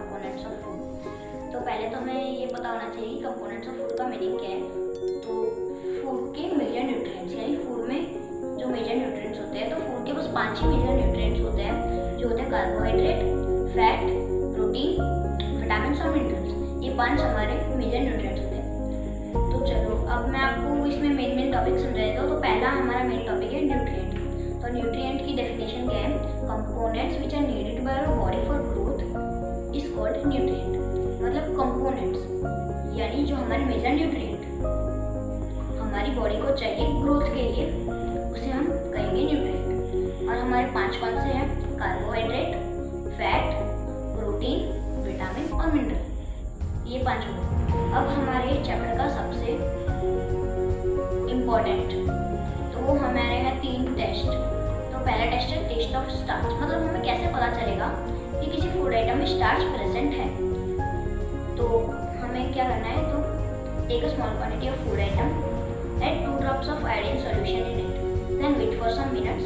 Components of food. तो पहले तो हमें ये पता होना चाहिए कि कंपोनेंट्स ऑफ फूड का मीनिंग क्या है। तो फूड के मेजर न्यूट्रिएंट्स, यानी फूड में जो मेजर न्यूट्रिएंट्स होते हैं, तो फूड के बस 5 ही मेजर न्यूट्रिएंट्स होते हैं, जो होते हैं कार्बोहाइड्रेट, फैट, प्रोटीन, विटामिन और मिनरल्स। ये 5 हमारे मेजर न्यूट्रिएंट्स होते हैं। तो चलो अब मैं आपको इसमें मेन टॉपिक समझा देता हूँ। तो पहला हमारा मेन टॉपिक है न्यूट्रिएंट। तो न्यूट्रिएंट की डेफिनेशन क्या है? Components which are needed by our body for growth is called nutrient. मतलब कंपोनेंट्स यानी जो हमारे मेजर न्यूट्रिएंट हमारी बॉडी को चाहिए ग्रोथ के लिए, उसे हम कहेंगे न्यूट्रिएंट। और हमारे 5 कौन से हैं? कार्बोहाइड्रेट, फैट, प्रोटीन, विटामिन और मिनरल। ये 5 हो। अब हमारे चैप्टर का सबसे इम्पोर्टेंट, तो वो हमारे हैं 3 टेस्ट। तो पहला टेस्ट है टेस्ट ऑफ स्टार्च। मतलब हमें कैसे पता चलेगा कि किसी फूड आइटम में स्टार्च प्रेजेंट है। तो हमें क्या करना है? तो take a small quantity of food item, add 2 drops of iodine solution in it, then wait for some minutes.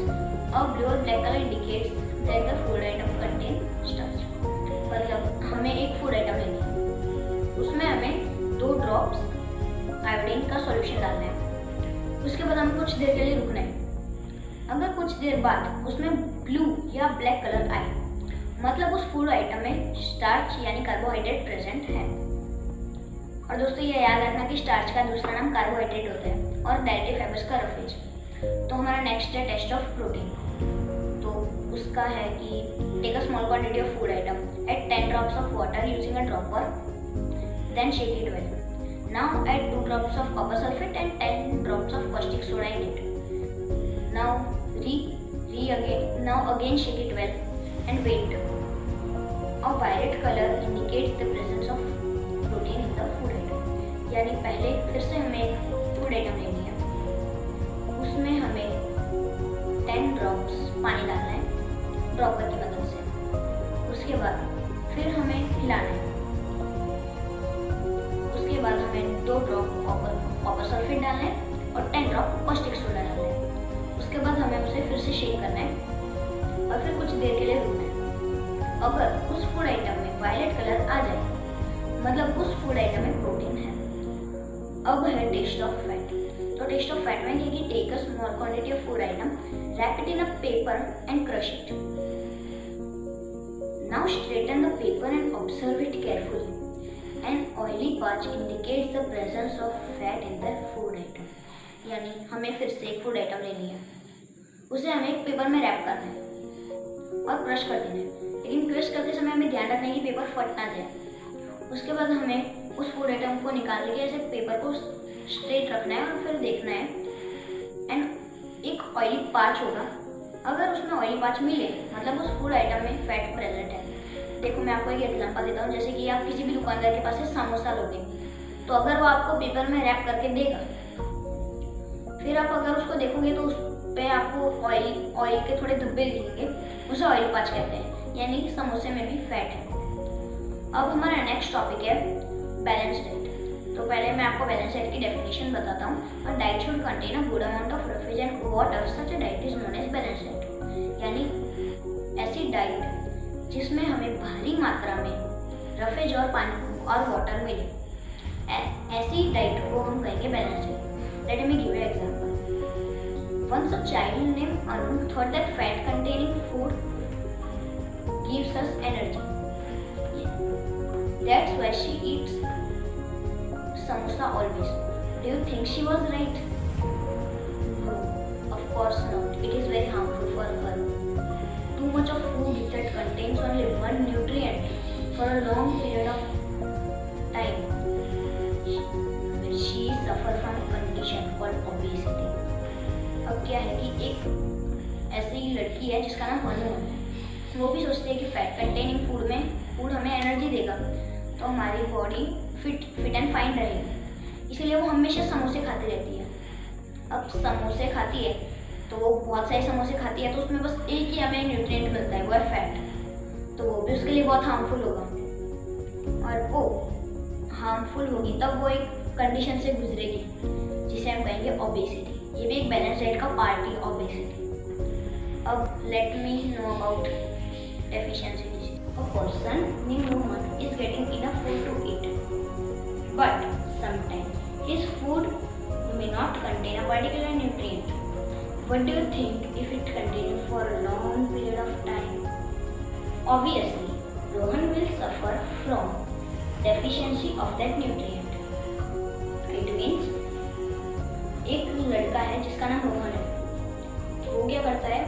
A blue or black color indicates that the food item contains starch. मतलब हमें एक food item लेनी है, उसमें हमें 2 drops iodine का solution डालना है। उसके बाद हमें कुछ देर के लिए रुकना है। अगर कुछ देर बाद उसमें ब्लू या ब्लैक कलर आए, मतलब उस फूड आइटम में स्टार्च यानी कार्बोहाइड्रेट प्रेजेंट है। और दोस्तों ये याद रखना कि स्टार्च का दूसरा नाम कार्बोहाइड्रेट होता है और डाइटरी फाइबर्स का रफेज। तो हमारा नेक्स्ट है टेस्ट ऑफ प्रोटीन। तो उसका है कि take a small quantity of food item, add 10 drops of water using a dropper, then shake it well. Now add 2 drops of copper sulphate and 10 drops of caustic soda in it. Now again shake it well and wait. A violet color indicates the presence of protein in the food item. यानी पहले फिर से हमें एक food item लेनी है, उसमें हमें 10 ड्रॉप्स पानी डालना है ड्रॉपर की मदद से। उसके बाद फिर हमें हिलाना है। उसके बाद हमें 2 ड्रॉप कॉपर सल्फेट डालना है और 10 ड्रॉप caustic सोडा डालना है। उसके बाद हमें उसे फिर से शेक करना है और फिर कुछ देर के लिए रुकना है। अगर उस फूड आइटम में वायलेट कलर आ जाए, मतलब उस फूड आइटम में प्रोटीन है। अब है टेस्ट ऑफ फैट। तो टेस्ट ऑफ फैट में है कि take a small quantity of food item, wrap it in a paper and crush it. Now straighten the paper and observe it carefully. An oily patch indicates the presence of fat in the food item. यानी हमें फिर से एक food item लेनी है, उसे हमें एक पेपर में रैप करना है और क्रश कर देना है। लेकिन क्रश करते समय हमें ध्यान रखना है कि पेपर फट ना जाए। उसके बाद हमें उस फूड आइटम को निकाल के ऐसे पेपर को स्ट्रेट रखना है और फिर देखना है। एंड एक ऑयली पार्च होगा, अगर उसमें ऑयली पार्च मिले मतलब उस फूड आइटम में फैट प्रेजेंट है। देखो मैं आपको एक एग्जांपल देता हूँ। जैसे कि आप किसी भी दुकानदार के पास से समोसा लोगे, तो अगर वो आपको पेपर में रैप करके देगा, फिर आप अगर उसको देखोगे तो उस पे आपको ऑयल के थोड़े धब्बे दिखेंगे, उसे ऑयल पाच कहते हैं, यानी समोसे में भी फैट है। अब हमारा नेक्स्ट टॉपिक है बैलेंस डाइट। तो पहले मैं आपको बैलेंस डाइट की डेफिनेशन बताता हूँ। और diet should contain a good amount of roughage and water, such a diet is known as balance diet. यानी ऐसी डाइट जिसमें हमें भारी मात्रा में रफेज और पानी और वाटर मिले, ऐसी डाइट को हम कहेंगे balance diet. Let me give you an example. Once a child named Anu thought that fat containing food gives us energy. That's why she eats samosa always. Do you think she was right? No, of course not. It is very harmful for her. Too much of food that contains only one nutrient for a long period of time. She suffer from a condition called obesity. अब क्या है कि एक ऐसी लड़की है जिसका नाम अनु है। वो भी सोचती है कि फैट कंटेनिंग फूड हमें एनर्जी देगा, तो हमारी बॉडी फिट एंड फाइन रहेगी। इसलिए वो हमेशा समोसे खाती रहती है। अब समोसे खाती है तो वो बहुत सारे समोसे खाती है, तो उसमें बस एक ही हमें न्यूट्रिएंट मिलता है, वो है फैट। तो वो भी उसके लिए बहुत हार्मफुल होगा, और वो हार्मफुल होगी तब वो एक कंडीशन से गुजरेगी जिसे हम कहेंगे ओबेसिटी। ये भी एक बैलेंस डाइट का पार्ट है, ओबेसिटी। अब let me know about deficiency. a person named Rohan is getting enough food to eat, but sometimes his food may not contain a particular nutrient. What do you think if it continues for a long period of time? Obviously, Rohan will suffer from deficiency of that nutrient. It means एक लड़का है जिसका नाम रोहन है, वो क्या करता है,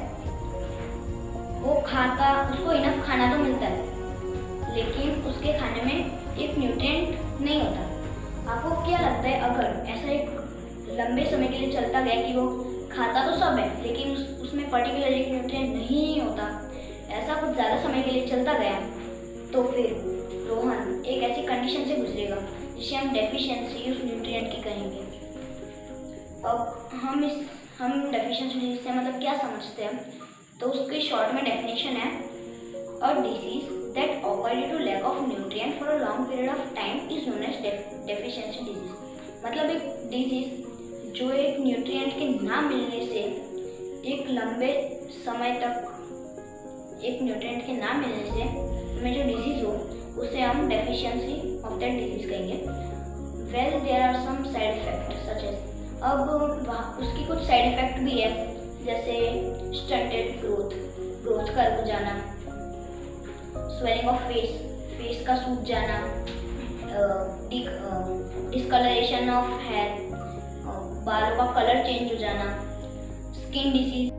वो खाता, उसको इनफ खाना तो मिलता है लेकिन उसके खाने में एक न्यूट्रिएंट नहीं होता। आपको क्या लगता है अगर ऐसा एक लंबे समय के लिए चलता गया कि वो खाता तो सब है लेकिन उसमें पर्टिकुलर एक न्यूट्रिएंट नहीं होता, ऐसा कुछ ज़्यादा समय के लिए चलता गया तो फिर रोहन एक ऐसी कंडीशन से गुजरेगा जिसे हम डेफिशिएंसी उस न्यूट्रिएंट की कहेंगे। अब हम डेफिशिएंसी से मतलब क्या समझते हैं, तो उसके शॉर्ट में डेफिनेशन है, a disease that occur due to lack of nutrient for a long period of time is known as deficiency disease. मतलब एक डिजीज जो एक न्यूट्रिएंट के ना मिलने से एक लंबे समय तक एक न्यूट्रिएंट के ना मिलने से हमें जो डिजीज हो उसे हम डेफिशिएंसी ऑफ दैट डिजीज कहेंगे। Well there are some side effect such as, अब उसकी कुछ साइड इफेक्ट भी है जैसे स्टंटेड ग्रोथ का रुक जाना, स्वेलिंग ऑफ फेस का सूख जाना, डिस्कलरेशन ऑफ हेयर, बालों का कलर चेंज हो जाना, स्किन डिसीज